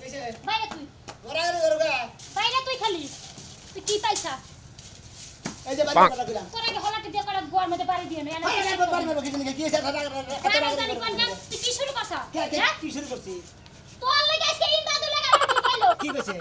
কিছে বাইরে তুই ওরারে গরগা বাইরে তুই খালি তুই কি পাইছা এই যে বাইরে বলা দিলাম তোর আগে হলাতে দিয়ে করে গোয়ার মধ্যে বাড়ি দিয়ে না বাইরে বাড়ি মারবো কিছু নাকি কি আছে জানি কোন না তুই কি শুরু করছ কি শুরু করছিস তোর লাগি আজকে ইন্দাদু লাগা কি কইলো কি কইছে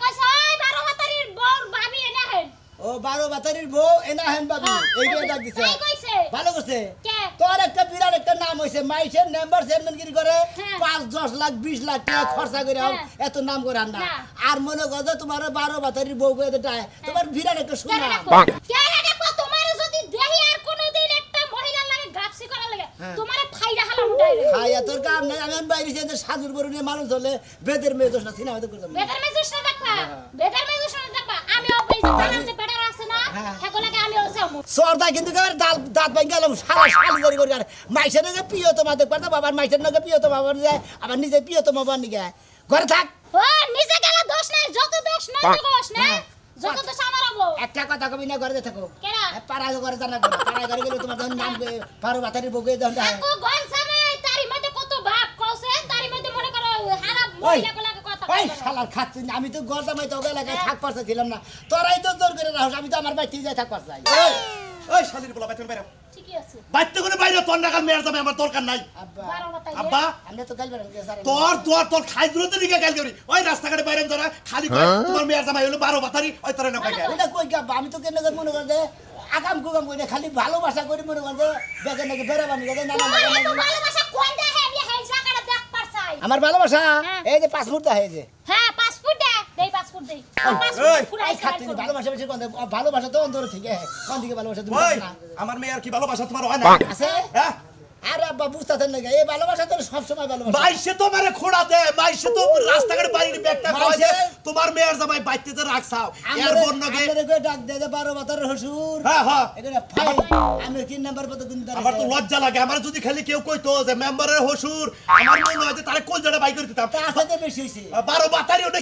কইছে ওই 12 হাতারির বউর ভাবি এনে হেন ও 12 বাতারির বউ এনা হেন বাবু এইটা ডাক দিছে তাই কইছে ভালো করছে কে তোর একটা বিরাট একটা নাম হইছে মাইসের মেম্বার চেয়ারম্যানগিরি করে 5-10 লাখ 20 লাখ টাকা খরচা করে এত নাম করে না আর মনে কর যে তোমার 12 বাতারির বউ কই এটা তোমার বিরাট একটা সুনাম কে দেখো তোমার যদি দেহি আর কোনদিন একটা মহিলা লাগে গাপসি করা লাগে তোমার ফাইদা হালাম ডাইরেক্ট খায়া তোর কাম নাই আমি বাইরে যে সাজুর বড় নিয়ে মানুষ হলে বেদের মেয়ে দোষ না সিনেমা দেখতে করতাম বেটার মেজুস না দেখবা বেটার মেজুস না দেখবা আমি অপেই জানাম যে বেটার আছে না হেগোলাকে আমি ওসামু সরদা কিন্তু কার দাঁত ভাঙ গেলাম সারা শালি ধরে করে মাইসের নাকি প্রিয় তোমা দেখবা না বাবার মাইসের নাকি প্রিয় তোমা বাবার যায় আবার নিজে প্রিয় তোমা বাবার নিকে ঘরে থাক ও নিজে গেলে দোষ নাই যত দোষ নাই তো দোষ না যত দোষ আমার হবো একটা কথা কবি না ঘরে থাকো কেডা পাড়ায় ঘরে জানা পাড়ায় ঘরে গেলে তোমার যখন নাম পারো বাতারি বগে দেন আকো ঘর সামনে তারি মধ্যে কত ভাব কওছে তারি মধ্যে মনে করো হারা মহিলা গুলাকে কথা ওই শালার খাচ্ছি আমি তো ঘর জামাই তো এলাকায় থাক পারছিলাম না তোরাই তো জোর করে রাখছ আমি তো আমার বাড়িতে যাই থাক পারছি ওই শালির বলা বাইতে বাইরে ঠিকই আছে বাইতে করে বাইরে তোর নাগাল মেয়ের জামাই আমার দরকার নাই আব্বা 12 বাতাই আব্বা আমি তো গাল বেরাম স্যার তোর খাই দূরতে দিকে গাল করি ওই রাস্তাঘাটে বাইরে তোরা খালি তোমার মেয়ের জামাই হলো 12 বাতারি ওই তোরে না কই গেল এটা কই গাব্বা আমি তো কেন মনে কর যে আকাম কুকাম কই খালি ভালোবাসা করি মনে কর যে বেগে নাকি বেরাবানি গেছে না ভালোবাসা কোন দে হে হে জায়গাটা দেখ পারছাই আমার ভালোবাসা এই যে পাসপোর্ট দা এই যে হ্যাঁ পাসপোর্ট দে দেই পাসপোর্ট দেই পুরাই খাচ্ছি ভালোবাসা বেশি কোন ভালোবাসা তো অন্তর থেকে কোন দিকে ভালোবাসা তুমি ওই না আমার মেয়ের কি ভালোবাসা তোমার হয় না আছে হ্যাঁ আরে আব্বা বুঝতাছেন না এই ভালোবাসা তো সব সময় ভালোবাসা মাইসে তো মারে খোড়া দে মাইসে তো রাস্তাঘাটে বাড়ির ব্যাগটা কয় যে তোমার মেয়ের জামাই বাইতে তো রাখছাও এর বন্নকে আমারে কই ডাক দে যে 12 বাতার হসুর হ্যাঁ হ্যাঁ এখানে ফাই আমি কি নাম্বার পদ কোন তারিখ আমার তো লজ্জা লাগে আমার যদি খালি কেউ কইতো যে মেম্বারের হসুর আমার মনে হয় যে তারে কোন জায়গা বাই করে দিতাম তা আছে বেশি হইছে 12 বাতারি ওটা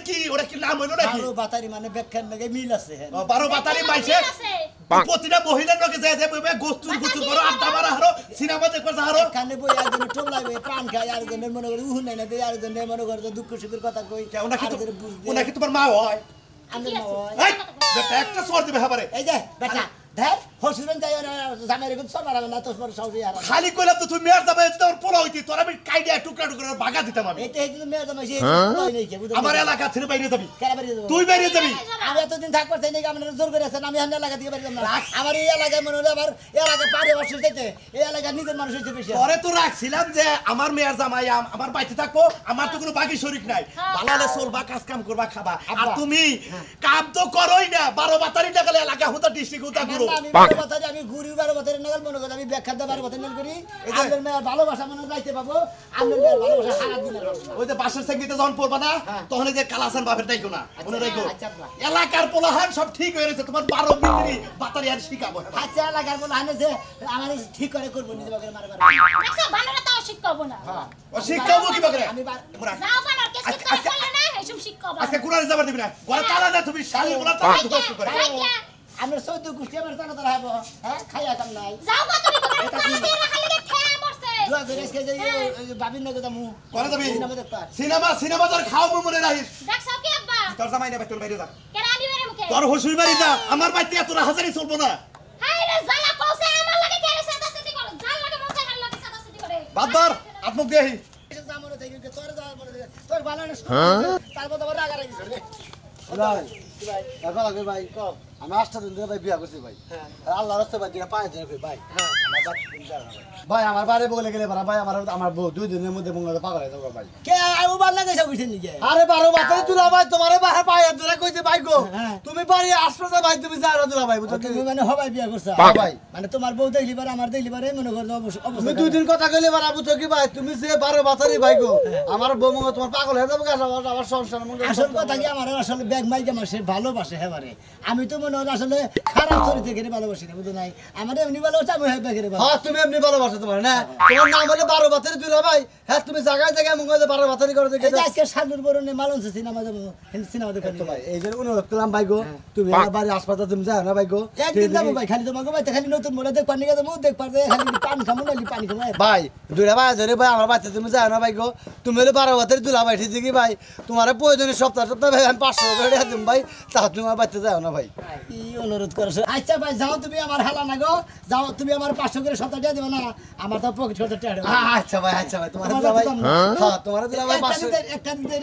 কি নাম হইলো নাকি 12 বাতারি মানে ব্যাখ্যার লাগে মিল আছে 12 বাতারি মাইসে প্রতিটা মহিলার লগে যায় যে গোস্তুর গুচুর করো আড্ডা মারা হারো সিনেমা দেখবার হারো কানে বই একজন টোলাইবে পান খায় আর জনের মনে করে উহু নাই না দেই আর জনের মনে করে দুঃখ সুখের কথা কই ওনাকে তোমার মা হয় আমি না এই বেটা একটা সর দিবে হাবারে এই যে বেটা ধর হসুরন যাই জামাই রেগুন সব আর না তো সব সব আর খালি কইলাম তো তুমি মেয়ের জামাই তোর পোলা হইতি তোর আমি কাইডা টুকরা টুকরা ভাগা দিতাম আমি এইটা কিন্তু মেয়ে জামাই সে কই নাই কে আমার এলাকা থেকে বাইরে যাবি কেন বাইরে যাব তুই বাইরে যাবি আমি এতদিন থাকবার চাই না আপনারা জোর করে আছেন আমি হান্না এলাকা থেকে বাইরে যাব না আমার এই এলাকায় মনে হলো আমার এলাকা পারে বসে যাইতে এই এলাকা নিজের মানুষ হইতে বেশি পরে তো রাখছিলাম যে আমার মেয়ের জামাই আমার বাড়িতে থাকবো আমার তো কোনো বাকি শরীক নাই বালালে চলবা কাজ কাম করবা খাবা আর তুমি কাম তো করোই না 12 বাতারি টাকালে এলাকা হতা ডিস্ট্রিক্ট হতা গুরু আমি 12 বাতারি আমি ঘুরি 12 বাতারি নাগাল মনে করি আমি ব্যাখ্যা দে 12 বাতারি নাগাল করি আপনার মেয়ের ভালোবাসা মনে রাইতে পাবো আপনার মেয়ের ভালোবাসা সারা দিনের ওই যে বাসের সঙ্গীতে যখন পড়বা না তখন এই যে কালাসান বাপের ডাইকো না মনে রাখো এলাকার পোলাহান সব ঠিক হয়ে গেছে তোমার 12 মিনিট বাতারি আর শিখাবো আচ্ছা এলাকার পোলাহান যে আমার ঠিক করে করব নিজে বাগের মারবার দেখছো বানানা তাও শিখাবো না ও শিখাবো কি বাগরে আমি যাও বানার কেস করতে না এসব শিখাবো আজকে কুড়ারে যাবার দিবি না ঘরে তালা দে তুমি শালি বলা তালা দুষ্ট করে আমি 14 গুষ্টি আমার তালা তালা হবো হ্যাঁ খাইয়া কাম নাই যাও গো তুমি তোমার তালা দিয়ে রাখা লাগে খেয়া পড়ছে দুয়া করে এসে যে বাবিন নগে দামু করে যাবি সিনেমা দেখবা সিনেমা তোর খাও মনে রাখিস দেখছো কি আব্বা তোর জামাই না তোর বাইরে যা কেন আমি বেরে মুখে তোর হসুর বাড়ি যা আমার বাড়িতে এত হাজারি চলবো না হাই রে জালা কওছে আমার লাগে কেন সাদা সাদি করে জাল লাগে মুখে খাল লাগে সাদা সাদি করে বাদবার আত্মক দেহি জামরে থেকে তোর যাওয়ার পরে তোর বানানো তারপর তো রাগা রাগি করে ভাই ভাই ভাই ভাই কম আমি 8টা দিন ধরে ভাই বিয়া করছি ভাই আল্লাহর রাস্তায় ভাই দিনা 5 দিন ভাই ভাই আমার বাড়ি বলে গেলে ভাই আমার বউ 2 দিনের মধ্যে বঙ্গলে পাগল হয়ে যাবে ভাই কে আইবো বান্না কইছা কইছেন নি আরে 12 বাতাই তুলা ভাই তোমারে বাহে পায়ে ধরে কইছে ভাই গো তুমি বাড়ি আসবে ভাই তুমি যাও তুলা ভাই বুঝছো তুমি মানে হবাই বিয়া করছ ভাই মানে তোমার বউ দেখলি পারে আমার দেখলি পারে মনে করো তুমি 2 দিন কথা কইলে বারা বুঝছো কি ভাই তুমি যে 12 বাতারি ভাই গো আমার বউ মঙ্গ তোমার পাগল হয়ে যাবে আমার সংসার মঙ্গ আসল কথা কি আমার আসলে ব্যাগ মাইকে আমার সে ভালোবাসে হেবারে আমি তো মনে হয় আসলে খারাপ চরিত্রে গেলে ভালোবাসি না বুঝো নাই আমার এমনি ভালোবাসে আমি হেবা গেলে হ্যাঁ তুমি এমনি ভালোবাসো তোমার না তোমার নাম হলে 12 বাতারি দুলা ভাই হ্যাঁ তুমি জায়গায় জায়গায় মঙ্গল 12 বাতারি করে দেখে আজকে সালুর বরণে মালন সিনেমা যাবো সিনেমা দেখে ভাই এই যে অনুরোধ করলাম ভাই গো তুমি আমার বাড়ি হাসপাতাল তুমি যাও না ভাই গো একদিন যাবো ভাই খালি তোমাকে ভাই খালি নতুন মোড়ে দেখবার নিয়ে যাবো দেখবার খালি পান খামো নালি পানি খামো ভাই দুলা ভাই ধরে ভাই আমার বাচ্চা তুমি যাও না ভাই গো তুমি হলে 12 বাতারি দুলা ভাই ঠিক কি ভাই তোমার প্রয়োজনে সপ্তাহ ভাই আমি 500 করে দিম ভাই তা তুমি আমার বাচ্চা যাও না ভাই কি অনুরোধ করছো আচ্ছা ভাই যাও তুমি আমার হালা না গো যাও তুমি আমার 500 করে সপ্তাহ দিয়ে দিবে না আমার তো পকেট খরচ টাকা আচ্ছা ভাই তোমার দিলা ভাই হ্যাঁ তোমার দিলা ভাই 500 একটা দিতে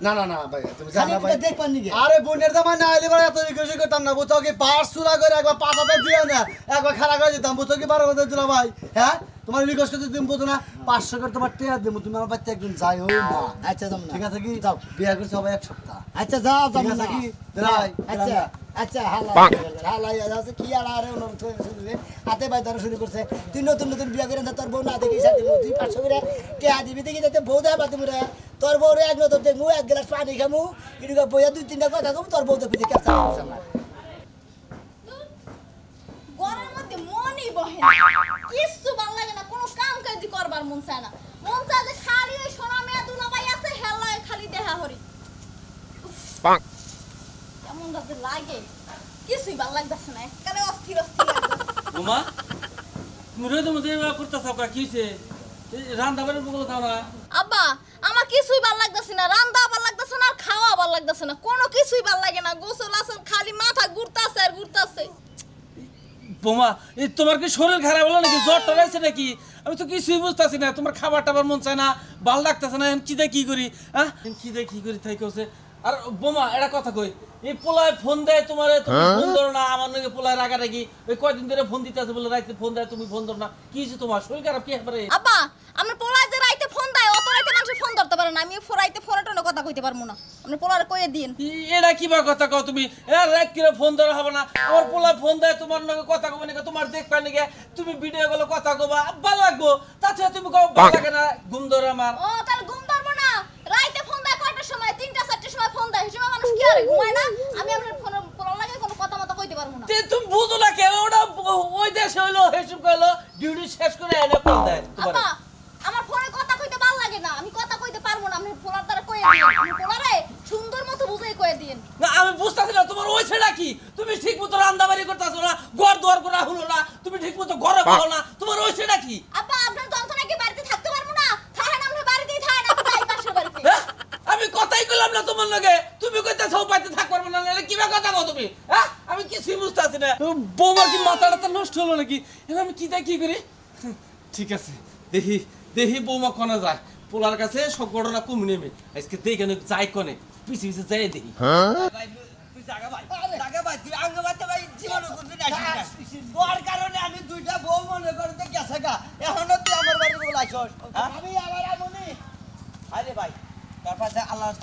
না ভাই তুমি যাও না ভাই দেখবার নিয়ে আরে বোনের জামাই না আইলে ভাই এত রিকোয়েস্ট করতাম না বুঝছো কি পাঁচ সুরা করে একবার 5000 দিও না একবার খারাপ করে দিতাম বুঝছো কি 12 বাতারি দুলা ভাই হ্যাঁ তোমার রিকোয়েস্ট করতে তুমি বুঝো না 500 করে তোমার টাকা দেবো তুমি আমার বাচ্চা একদিন যাই হই না আচ্ছা যাও না ঠিক আছে কি যাও বিয়ে করছে সবাই এক সপ্তাহ আচ্ছা যাও যাও ঠিক আছে না কি ভাই আচ্ছা আচ্ছা হালা হালা আছে কি আরে অনুরোধ করে হাতে ভাই ধরে শুরু করছে তুই নতুন নতুন বিয়ে করে তোর বউ না দেখি সাথে তুই 500 করে টাকা দিবি দেখি যাতে বউ দেয় বাতি মুরে তোর বউরে এক নতুন দেখমু এক গ্লাস পানি খামু এদিকে বইয়া 2-3টা কথা কমু তোর বউ দেখবি কেমন আছে আমার ঘরের মধ্যে মনই বহে কিছু ভালো লাগে না কোনো কাম কাজ করবার মন চায় না মন চায় যে খালি ওই সোনা মেয়া দুলাভাই আছে হেলায় খালি দেহা হরি কেমন গাছে লাগে কিছুই ভালো লাগতেছে না একবারে অস্থির লাগতেছে ওমা মুরে তো মধ্যে করতে সাকা কিছে রান্না বাড়ি বলে দাও না আব্বা আমার কিছুই ভালো লাগতেছে না রান্না ভালো লাগতেছে না আর খাওয়া ভালো লাগতেছে না কোনো কিছুই ভালো লাগে না গোসল আসল খালি মাথা ঘুরতাছে আর ঘুরতাছে বোমা এই তোমার কি শরীর খারাপ হলো নাকি জ্বর টরাইছে নাকি আমি তো কিছুই বুঝতাছি না তোমার খাবার টাবার মন চায় না ভালো লাগতেছে না কি দে কি করি হ্যাঁ কি করি তাই কইছে আর বোমা এটা কথা কই এই পোলায় ফোন দেয় তোমারে তুমি ফোন ধরো না আমার নাকি পোলায় রাগারাগি ওই কয়দিন ধরে ফোন দিতেছে বলে রাইতে ফোন দেয় তুমি ফোন ধরো না কি হইছে তোমার শরীর খারাপ কি হবে আব্বা আমার পোলায় যে রাইতে ফোন দেয় অত রাইতে মানুষ ফোন ধরতে পারে না আমি রাইতে ফোনে টোনে কথা কইতে পারবো না আপনি পোলারে কইয়ে দিন এটা কি বা কথা কও তুমি রাত কিরে ফোন ধরা হবে না আমার পোলা ফোন দেয় তোমার নাকি কথা কবে নাকি তোমার দেখবা নাকি তুমি ভিডিও গুলো কথা কবা ভালো লাগবো তাছাড়া তুমি কও ভালো লাগে না ঘুম ধরে আমার ও তাহলে ঘুম ধরবো না রাইতে ফোন দেয় কয়টার সময় 3টা 4টার সময় ফোন দেয় হিসেবে মানুষ কি আর ঘুমায় না আমি আপনার ফোনে পোলা লাগে কোনো কথা মতো কইতে পারবো না তুমি বুঝো না কেউ ওটা ওই দেশে হইলো হেসুম কইলো ডিউটি শেষ করে এনে ফোন দেয় আব্বা আমার ফোনে কথা কইতে ভালো লাগে না আমি কথা কইতে পারবো না আপনি পোলার দ্বারা কইয়ে দিন আপনি পোলারে সুন্দর মতো বুঝাই কইয়ে দিন না আমি বুঝতাছি না তোমার ওই ছেড়া কি তুমি ঠিক মতো রান্দাবাড়ি করতেছো না ঘর দুয়ার করা হলো না তুমি ঠিক মতো ঘরে পাও না তোমার ওই ছেড়া কি আব্বা আপনার যন্ত্রণা কি বাড়িতে থাকতে পারবো না থাকেন আমরা বাড়িতেই থাকেন আমি যাই পাশের বাড়িতে হ্যাঁ? আমি কথাই কইলাম না তোমার লগে তুমি কইতাছো বাইতে থাক পারবে না কি বা কথা কও তুমি হ্যাঁ আমি কিছুই বুঝতাছি না বৌমার কি মাথাটা নষ্ট হলো নাকি এখন আমি কি করি ঠিক আছে দেখি বৌমা কোনে যায় পোলার কাছে সব ঘটনা কম নেবে আজকে দেখে যাই কোনে পিছে যাই দেখি তোর কারণে আমি 2টা বউ মনে করতে গেছে গা এখনো তুই আমার বাড়ি বলাইছস আমি আমার আমনি আরে ভাই তার পাশে আল্লাহর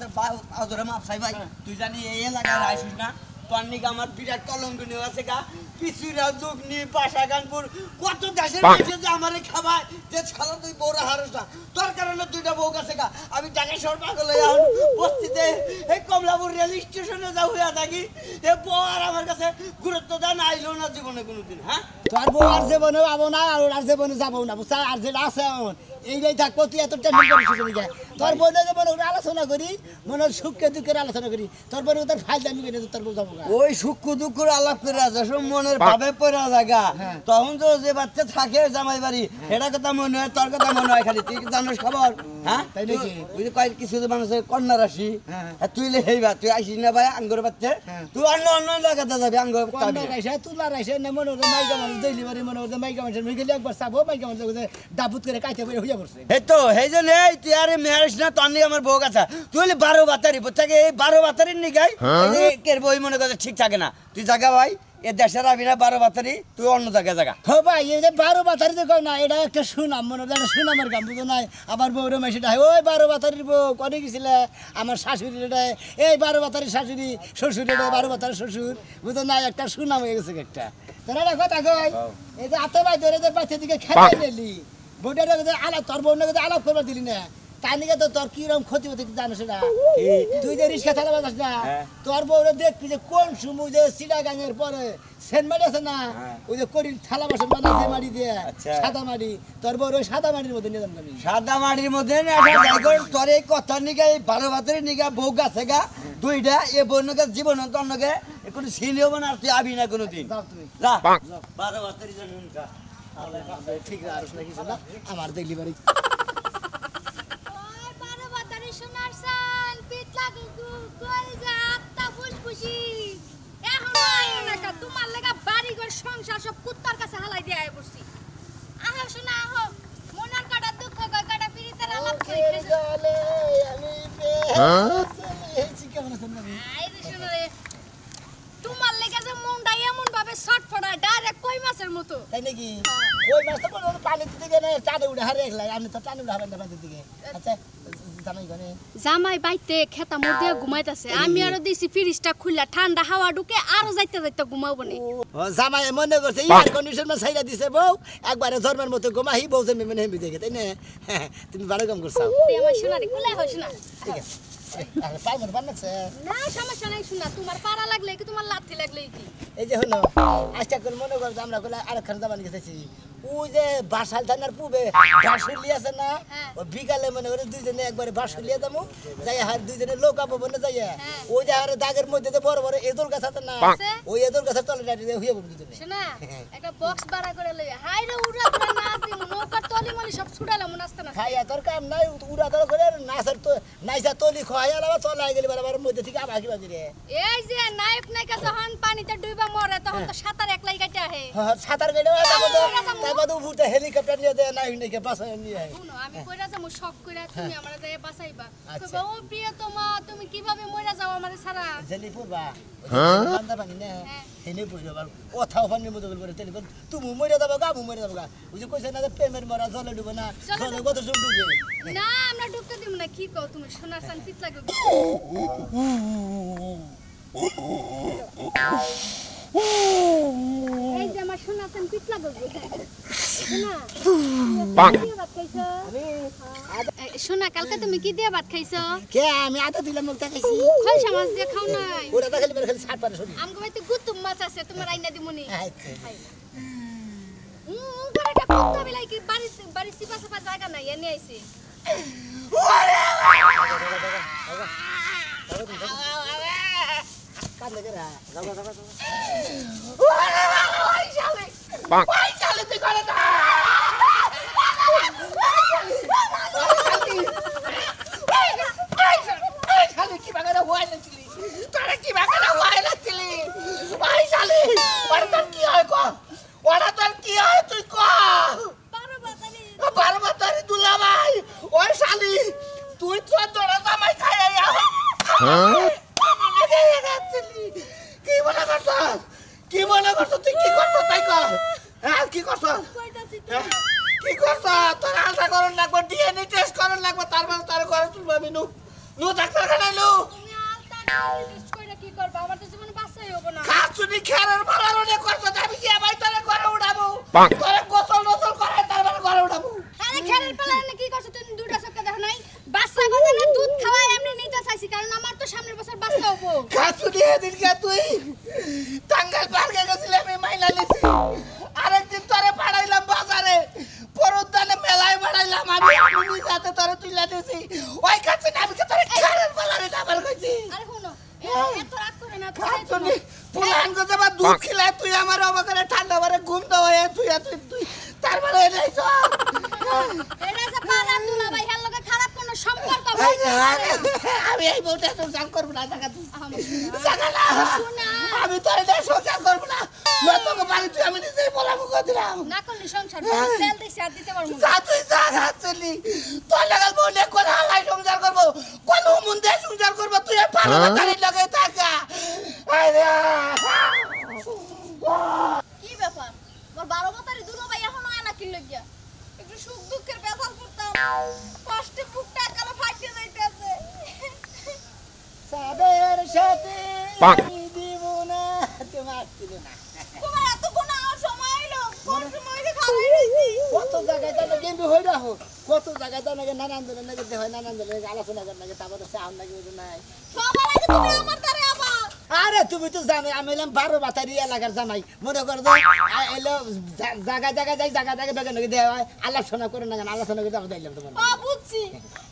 আদরে মাপ চাই ভাই তুই জানি এই এলাকায় আইছিস না তোর নিকে আমার বিরাট কলঙ্কনীয় আছে গা পিছুরা যুগনি পাশাগানপুর কত দেশের মানুষ যে আমারে খাবায় যে ছাড়া তুই বউরা হারস না তোর কারণে 2টা বউ গেছে গা আমি ঢাকা শহর পাগল হয়ে এখন বস্তিতে এই কমলাপুর রেল স্টেশনে যাও হইয়া থাকি এ বউ আর আমার কাছে গুরুত্ব দেয় না আইলো না জীবনে কোনোদিন হ্যাঁ তোর বউ আর জীবনে পাবো না আর ওর জীবনে যাবো না বুঝছা আর যেটা আছে এখন এইটাই থাকবো তুই এত টেনশন করিস তোর বোনে যেমন ওরা আলোচনা করি মনে সুখে দুঃখের আলোচনা করি তোর বোনে তোর ফাইল দামি করে তোর বউ যাবো ওই সুখ দুঃখের আলাপ করে আছে সব মনের ভাবে পড়া জায়গা তখন তো যে বাচ্চা থাকে জামাই বাড়ি এটা কথা মনে হয় তোর কথা মনে হয় খালি তুই কি জানোস খবর হ্যাঁ তাই নাকি? ওই যে কয়েক কিছু যে মানুষের কন্যা রাশি তুই হেইবা তুই আসিস না ভাই আঙ্গুর বাচ্চা তুই অন্য লাগাতে যাবি আঙ্গুর তুলা রাইছে না মনে হচ্ছে মাইকা মানুষ দেখলি বাড়ি মনে হচ্ছে মাইকা মানুষ হয়ে গেলে একবার চাবো মাইকা মানুষ ডাবুত করে কাইতে করে হইয়া পড়ছে এই তো সেই জন্য তুই আরে মেয়ারিস না তোর নিয়ে আমার বউ আছে তুই হলে 12 বাতারি বুঝছাকে এই 12 বাতারির নিগাই কের বই মনে করছে ঠিক থাকে না তুই জায়গা ভাই এ দেশের আবি না 12 বাতারি তুই অন্য জায়গায় জায়গা হো ভাই এই যে 12 বাতারি দেখো না এটা একটা সুনাম মনে হয় সুনামের গান বুঝো নাই আমার বউরে মেশিটা ওই 12 বাতারির বউ করে গেছিলে আমার শাশুড়ি এটা এই 12 বাতারির শাশুড়ি শ্বশুর এটা 12 বাতারির শ্বশুর বুঝো না একটা সুনাম হয়ে গেছে একটা তোরা একটা কথা কই এই যে আতে ভাই ধরে যে বাচ্চা দিকে খেলে নিলি বউটা আলাপ তোর বউ আলাপ করবার দিলি না তাই নিকে তো তোর কিরকম ক্ষতি হতে জানো সেটা তুই যে রিক্সা চালা বাজাস না তোর বউরে দেখবি যে কোন সময় যে সিডা গাঙের পরে সেন্ট মারি আছে না ওই যে করির থালা বাসন বানাতে মারি দিয়ে সাদা মারি তোর বউর ওই সাদা মাটির মধ্যে নিয়ে যাবো আমি সাদা মাটির মধ্যে তোর এই কথার নিকে এই 12 বাতের নিকে বউ গাছে গা দুইটা এ বউনকে জীবন অন্যকে কোনো সিলিও না আর তুই আবি না কোনোদিন যাও তুমি যা 12 বাতের জন্য ঠিক আছে না কিছু না আমার দেখলি বাড়ি ওই বারো বাতারি সোনার সান পিতলা গোল যা আত্মা ফুসফুসি এখন আয় না কা তোমার লাগা বাড়ি ঘর সংসার সব কুত্তার কাছে হালাই দিয়ে আয় বসছি আহ শোনা আহ মনার কাটা দুঃখ কাটা পিরিতের আলাপ কই চলে আমি কেমন আছেন না আই রে শোনা রে তোমার লাগা যে মনটা এমন ভাবে ছটফটায় ডাইরেক্ট কই মাছের মতো তাই নাকি ওই মাছ তো কোনো পানি দিতে গেলে চাঁদে উঠে হারে একলাই আমি তো টানি উঠে হারেন না পানির দিকে আচ্ছা জামাই গনে জামাই বাইতে খেতা মোর দিয়ে ঘুমাইতাছে আমি আরো দিছি ফ্রিজটা খুললা ঠান্ডা হাওয়া ঢুকে আরো যাইতে যাইতে ঘুমাবো নে জামাই মনে করছে এয়ার কন্ডিশন মা ছাইরা দিছে বউ একবারে জন্মের মতো ঘুমাহি বউ যে মেমে হেমি দেখে তাই না তুমি ভালো কাম করছো তুই আমার সোনারে কুলাই হইছ না ঠিক আছে আরে পাই মনে বানাচ্ছে না সমস্যা নাই শোনা তোমার পাড়া লাগলে কি তোমার লাথি লাগলে কি এই যে হলো আজটা করে মনে করো যে আমরা কোলা আরেকখান জামানি গেছি ওই যে বাসাল থানার পূবে বাসুলি আছে না ও বিকালে মনে করে দুইজনে একবারে বাসুলিয়া যাবো যাই আর দুইজনে লোক আবো বনে যাই ওই যে আর দাগের মধ্যে যে বড় বড় এদুল গাছ আছে না ওই এদুল গাছের তলে দাঁড়িয়ে হইয়া বলবি দুজনে শোনা একটা বক্স ভাড়া করে লই হাই রে উড়া তোরা নাচ দিম নৌকার তলি মলি সব ছুড়ালাম নাচতে না খাইয়া তোর কাম নাই উড়া তোর করে নাচের তো নাইসা তলি খাইয়া লাবা চলে গেলি বারবার মধ্যে থেকে আবাকি বাকি রে এই যে নায়ক নায়িকা যখন পানিতে ডুইবা মরে তখন তো সাঁতার একলাই কাটে আহে সাঁতার কেটে তারপর তো উঠতে হেলিকপ্টার নিয়ে দেয় নাই নাকি বাসায় নিয়ে শুনো আমি কইরা যাবো শখ কইরা তুমি আমারে যাই বাঁচাইবা কইবা ও প্রিয়তমা তুমি কিভাবে মইরা যাও আমারে ছাড়া জেলি পুরবা বান্দা পানি না হেনে পড়ো আর কথাও পানি মতো করে তেল তুমি মরে যাবো গা মরে যাবো গা ওই যে কইছে না যে প্রেমের মরা জলে ডুবে না জলে কত জল ডুবে না আমরা ঢুকতে দিব না কি কও তুমি সোনার চান পিত লাগবে এই যে আমার সোনার চান পিত লাগবে শোনা কালকে তুমি কি দিয়ে ভাত খাইছো কে আমি আদা দিলাম মুখটা খাইছি খলসা মাছ দিয়ে খাও নাই ওরা তো খালি খালি সাত পারে শুনি আমগো বাইতে গুতুম মাছ আছে তোমার আইনা দিমুনি আচ্ছা করে একটা কুত্তা বিলাই কি বাড়ি সিপা সাপা জায়গা নাই এনে আইছি কাট লাগে রা যাও যাও যাও ওই শালে তুই করে দা শালে কি বাগারে হওয়াই নাছিলি তোরা কি বাগারে হওয়াই নাছিলি ওই শালে ওরা তোর কি হয় কো ওরা তোর কি হয় তুই কো 12 বাতারি দুলা ভাই ওই শালি তুই তো তোরা জামাই খাইয়া কি মনে করছ কি মনে করছ তুই কি করছ তাই কর হ্যাঁ কি করছ কি করছ তোর আলটা করন লাগবে ডিএনএ টেস্ট করন লাগবে তারপর তার ঘরে তুলবা মিনু নো ডাক্তার খানাইলো তুমি আলতা টেস্ট কইরা কি করবা আমার তো জীবনে বাঁচাই হবো না খাসুনি খেরার ভাড়ার অনেক করছ আমি কি ভাই তোরে ঘরে উড়াবো তোরে গোসল নসল করে তারপর ঘরে উড়াবো আরে খেরের পালা কি করছ তুমি দুটা চক্কা দেখো নাই বাচ্চা কথা না দুধ খাওয়াই এমনি নিতে চাইছি কারণ আমার তো সামনের বছর বাচ্চা হবো খাসুনি এদিনকে তুই টাঙ্গাইল পার্কে গেছিলি আমি মাইনা নিছি আরেকদিন তোরে পাড়াইলাম বাজারে পরদানে মেলায় বাড়াইলাম আমি নিজে তোরে তুইলা দিছি ওই খাসুনি আমি তোরে খেরার ভাড়ারে ডাবল কইছি আরে শুনো এত রাগ করে না খাসুনি পুলান গো যাবা দুধ খিলা তুই আমার অবকারে ঠান্ডা বারে ঘুম দাও তুই তারপরে এলাইছ এটা যে পাড়া তুলা ভাই হেল লগে খারাপ কোনো সম্পর্ক আমি এই বউটা সংসার করব না জায়গা তুই জাগা জায়গা না আমি তোর এটা সংসার করব না তোকে বাড়ি তুই আমি নিজেই বলাবো কদিলাম না করলে সংসার তেল দিছি আর দিতে পারবো যা তুই যা চলি তোর লাগাল বউলে কোন হালাই সংসার করব কোন মুন্দে সংসার করব তুই আর পারো না তারি লাগাই থাকা আরে কি ব্যাপার মোর 12 বাতারি দুলো ভাই এখনো আনা কি লাগিয়া একটু সুখ দুঃখের ব্যথা করতাম কষ্টে বুকটা কালো ফাটিয়ে যাইতেছে সাদের সাথে দিব না তোমার দিব না তোমার এত কোন সময় হলো কোন সময় খাওয়াই রইছি কত জায়গায় তাহলে গেম হই রাখো কত জায়গায় তো নাকি নানান ধরনের নাকি হয় নানান ধরনের আলোচনা করেন নাকি তারপরে সাউন্ড নাকি বুঝে নাই সবার আগে তুমি আমার দ্বারে আবার আরে তুমি তো জানো আমি এলাম 12 বাতারি এলাকার জামাই মনে করো যে এলো জায়গা জায়গা যাই জায়গা জায়গা বেগে নাকি দেওয়া হয় আলোচনা করে না আলোচনা করে আমি দিলাম তোমার বুঝছি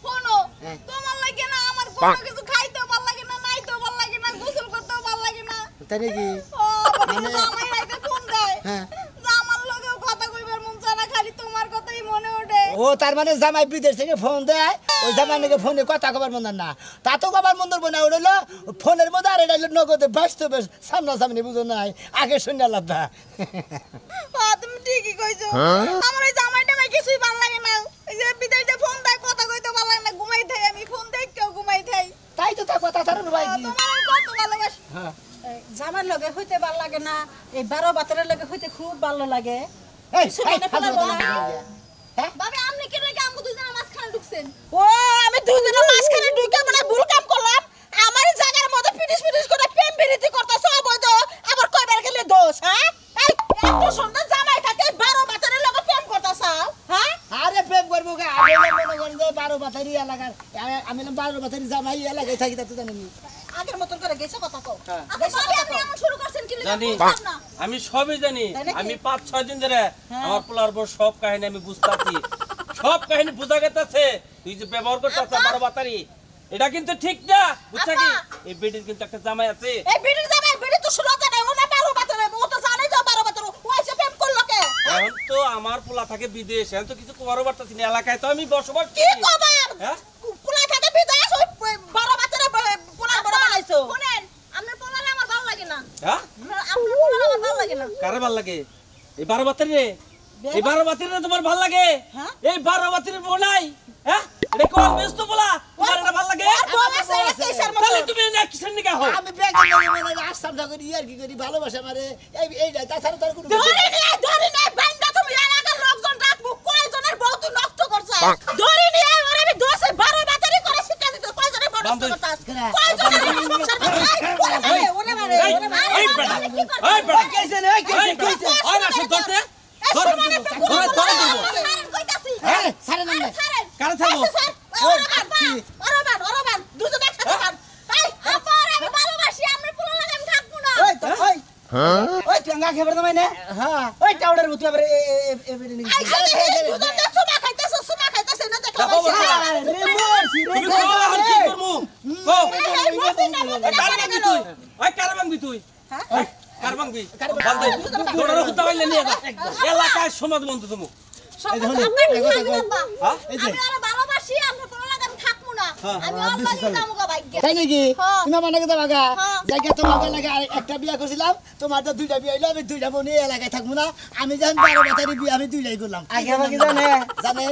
শোনো হ্যাঁ। তোমার লাগে না আমার কোনো কিছু খাইতেও ভালো লাগে না নাইতেও ভালো লাগে না গোসল করতেও ভালো লাগে না তাই নাকি ও আমার রাইতে ফোন দেয় হ্যাঁ। যে আমার লগেও কথা কইবার মন চায় না খালি তোমার কথাই মনে ওঠে ও তার মানে জামাই বিদেশ থেকে ফোন দেয় ওই জামাই নাকি ফোনে কথা কবার মন না তা তো কবার মন ধরবো না ওটা ফোনের মধ্যে আর এটা নগদে বাস্তবে সামনাসামনি বুঝো নাই আগে শুনে আলাদা তুমি ঠিকই কইছো আমার ওই জামাইটা ভাই কিছুই ভালো লাগে না এই যে বিদেশে ফোন দেয় কথা কইতে ভালো লাগে না ঘুমাই থাই আমি ফোন দেখতেও ঘুমাই থাই তাই তো তা কথা ছাড়ুন ভাই কি তোমার আমি কত ভালোবাসি জামার লগে হইতে ভালো লাগে না এই 12 বাতারের লগে হইতে খুব ভালো লাগে এই শুনে ফেলার বলা হ্যাঁ বাবা আপনি কি লাগে আমগো দুইজনের মাঝখানে ঢুকছেন ও আমি দুজনের মাঝখানে ঢুকে মানে ভুল কাম করলাম আমার জায়গার মধ্যে ফিনিশ করে প্রেম বিরতি করতেছ অবৈধ আবার কয়বার গেলে দোষ হ্যাঁ এই এত সুন্দর জামাই থাকে 12 বাতারের লগে প্রেম করতেছ হ্যাঁ আরে প্রেম করবো কে আমি মনে করেন যে 12 বাতারি এলাকার আমি 12 বাতারি জামাই এলাকায় থাকি তা তো জানেন আগের মতন করে গেছে কথা কও আচ্ছা ভাবি আপনি এমন শুরু করছেন কি লাগে জানি বুঝলাম না আমি সবই জানি তাই নাকি? আমি 5-6 দিন ধরে আমার পোলার বর সব কাহিনী আমি বুঝতাছি সব কাহিনী বুঝা গেতাছে তুই যে ব্যবহার করতাছ 12 বাতারি এটা কিন্তু ঠিক না বুঝছা কি এই বেডির কিন্তু একটা জামাই আছে এই বিড়ির জামাই বিড়ি তো শুরু জানে ও না 12 বাতারে ও তো জানে যে 12 বাতারে ও এসে প্রেম করলো কে এখন তো আমার পোলা থাকে বিদেশ এখন তো কিছু কোয়ারও বার্তাছি না এলাকায় তো আমি বসবাস কি করি কবার হ্যাঁ পুলা থাকে বিদেশ ওই 12 বাতারে পুলা বড় বানাইছো শুনেন আপনার পোলারে আমার ভালো লাগে না হ্যাঁ আপনার পোলারে আমার ভালো লাগে না কারে ভাল লাগে এই 12 বাতারি রে এই 12 বাতারি রে তোমার ভাল লাগে হ্যাঁ? এই 12 বাতারি বোনাই হ্যাঁ এটা কোন ব্যস্ত বলা তোমার এটা ভাল লাগে বল আছে কেসার মতো তাহলে তুমি না কিসের নিকা হও আমি বেগে মানে আসাম দা করি আর কি করি ভালোবাসা মানে এই তাছাড়া তার কোনো ধরে নে বান্দা তুমি এলাকার লোকজন রাখবো কয়জনের বউ তুই নষ্ট করছিস ধরে নে আর আমি 10 12 বাতারি করে শিক্ষা দিতে কয়জনের বউ নষ্ট করছিস কয়জনের সংসার করে ওরে মারে ওরে মারে এই বেটা এই বেটা কইছে না কইছে আর আসো ধরতে ধর ধর দেব ছাড়েন কইতাছি হ্যাঁ সারে না ছাড়েন কারে থাকবো ওরে দুজনে একসাথে খান তাই আবার আমি ভালোবাসি আপনার পোলা লাগে আমি থাকবো না ওই তো ওই ওই টেঙ্গা খেবার দামাই না হ্যাঁ ওই টাউডার মতো আবার এ বেডে নি দুজনে সুমা খাইতেছে না দেখো বাবা তুমি কো আর কি করমু কো কারে ভাঙবি তুই ওই কারে ভাঙবি তুই ওই কারে ভাঙবি বান্দে দৌড়ার হুতা হইলে নিয়ে যা এলাকায় সমাজ বন্ধু তুমি হ্যাঁ আমি আরো ভালোবাসি আপনার পোলা লাগে আমি থাকবো না আমি অন্য যাবো গা ভাগ্য তাই নাকি হ্যাঁ। তুমি আমার নাকি যাবা গা হ্যাঁ। জায়গা তোমাকে লাগে একটা বিয়া করছিলাম তোমার তো দুইটা বিয়া হইলো আমি দুইটা বোন এই এলাকায় থাকবো না আমি যখন 12 বাতারি বিয়া আমি দুইটাই করলাম আগে আমাকে জানে জানে